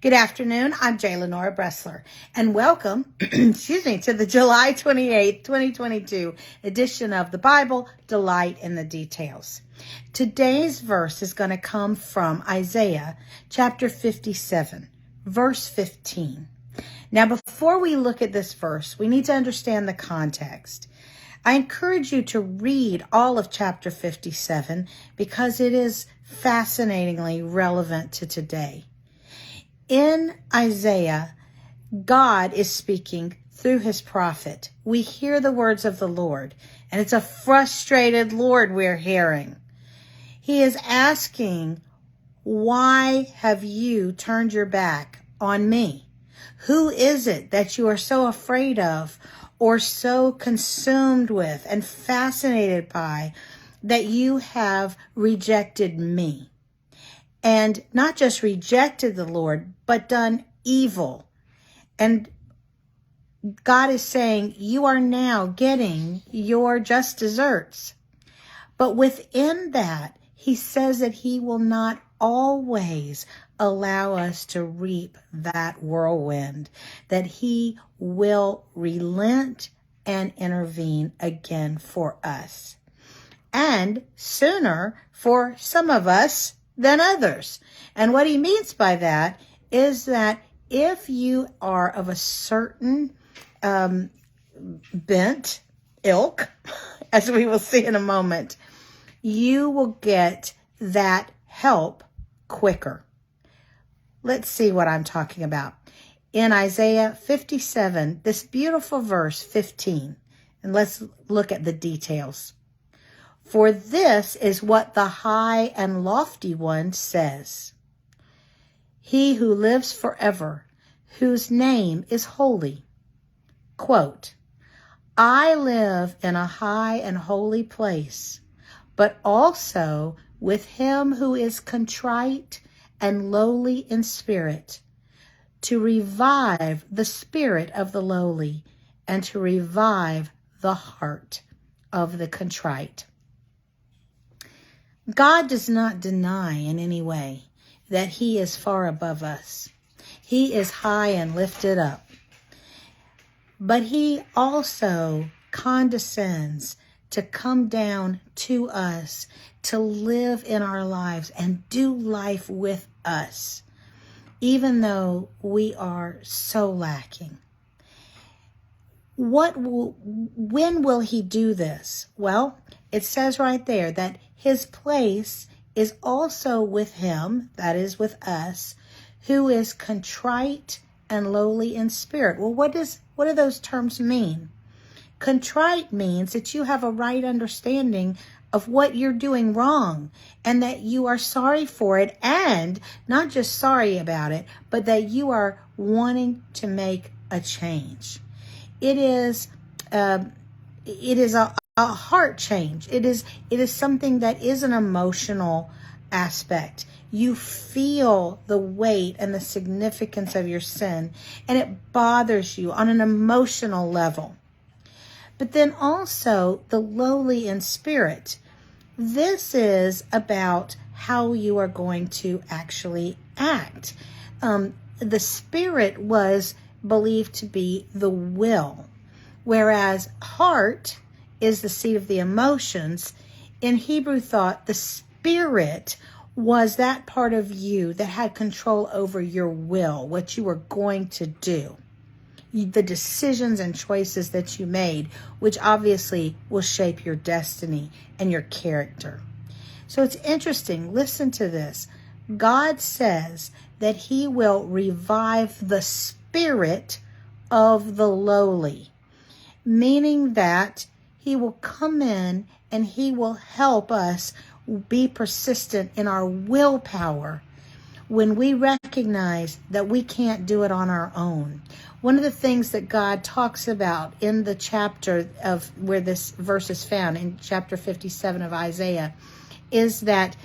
Good afternoon. I'm J. Lenora Bressler, and welcome, to the July 28th, 2022 edition of the Bible, Delight in the Details. Today's verse is going to come from Isaiah chapter 57, verse 15. Now, before we look at this verse, we need to understand the context. I encourage you to read all of chapter 57 because it is fascinatingly relevant to today. In Isaiah, God is speaking through his prophet. We hear the words of the Lord, and it's a frustrated Lord we're hearing. He is asking, why have you turned your back on me? Who is it that you are so afraid of or so consumed with and fascinated by that you have rejected me? And not just rejected the Lord, but done evil. And God is saying, you are now getting your just desserts. But within that, he says that he will not always allow us to reap that whirlwind, that he will relent and intervene again for us. And sooner for some of us than others. And what he means by that is that if you are of a certain bent ilk, as we will see in a moment, you will get that help quicker. Let's see what I'm talking about. In Isaiah 57, this beautiful verse 15, and let's look at the details. For this is what the high and lofty one says. He who lives forever, whose name is holy. Quote, I live in a high and holy place, but also with him who is contrite and lowly in spirit, to revive the spirit of the lowly and to revive the heart of the contrite. God does not deny in any way that he is far above us. He is high and lifted up. But he also condescends to come down to us, to live in our lives and do life with us, even though we are so lacking. When will he do this? Well, it says right there that his place is also with him, that is with us, who is contrite and lowly in spirit. Well, what do those terms mean? Contrite means that you have a right understanding of what you're doing wrong and that you are sorry for it, and not just sorry about it, but that you are wanting to make a change. It is a heart change. It is something that is an emotional aspect. You feel the weight and the significance of your sin, and it bothers you on an emotional level. But then also the lowly in spirit. This is about how you are going to actually act. The spirit was believed to be the will, whereas heart is the seat of the emotions. In Hebrew thought, the spirit was that part of you that had control over your will, what you were going to do, the decisions and choices that you made, which obviously will shape your destiny and your character. So it's interesting. Listen to this. God says that he will revive the spirit of the lowly, meaning that he will come in and he will help us be persistent in our willpower when we recognize that we can't do it on our own. One of the things that God talks about in the chapter of where this verse is found, in chapter 57 of Isaiah, is that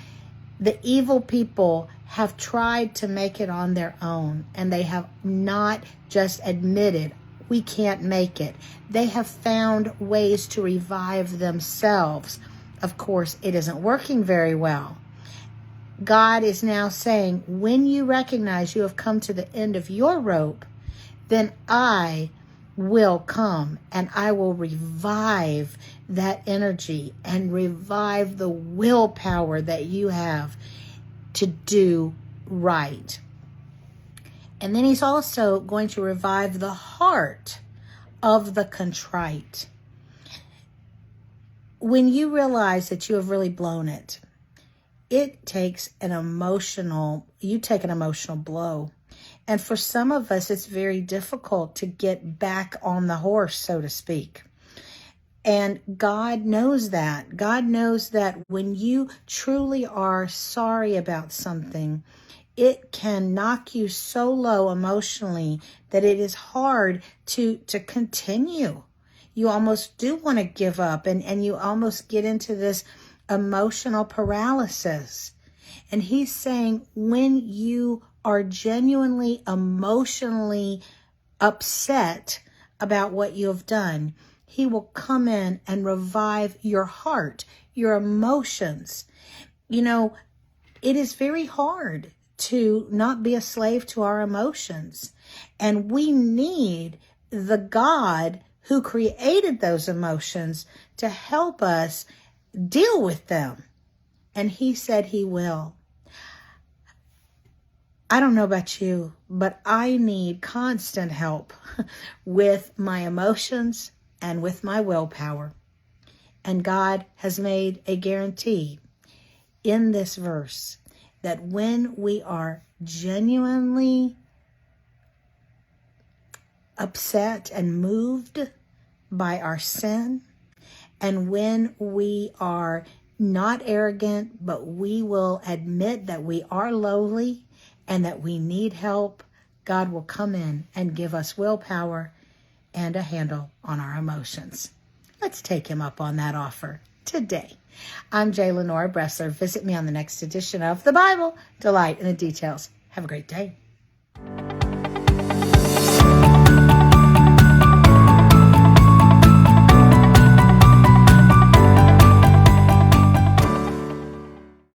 the evil people have tried to make it on their own, and they have not just admitted, we can't make it. They have found ways to revive themselves. Of course, it isn't working very well. God is now saying, when you recognize you have come to the end of your rope, then I will come and I will revive that energy and revive the willpower that you have to do right. And then he's also going to revive the heart of the contrite. When you realize that you have really blown it, it takes an emotional blow. And for some of us, it's very difficult to get back on the horse, so to speak. And God knows that. God knows that when you truly are sorry about something, it can knock you so low emotionally that it is hard to continue. You almost do want to give up, and you almost get into this emotional paralysis. And he's saying, when you are genuinely emotionally upset about what you have done, he will come in and revive your heart, your emotions. You know, it is very hard to not be a slave to our emotions. And we need the God who created those emotions to help us deal with them. And he said he will. I don't know about you, but I need constant help with my emotions and with my willpower. And God has made a guarantee in this verse that when we are genuinely upset and moved by our sin, and when we are not arrogant, but we will admit that we are lowly and that we need help, God will come in and give us willpower and a handle on our emotions. Let's take him up on that offer today. I'm J. Lenora Bressler. Visit me on the next edition of The Bible, Delight in the Details. Have a great day.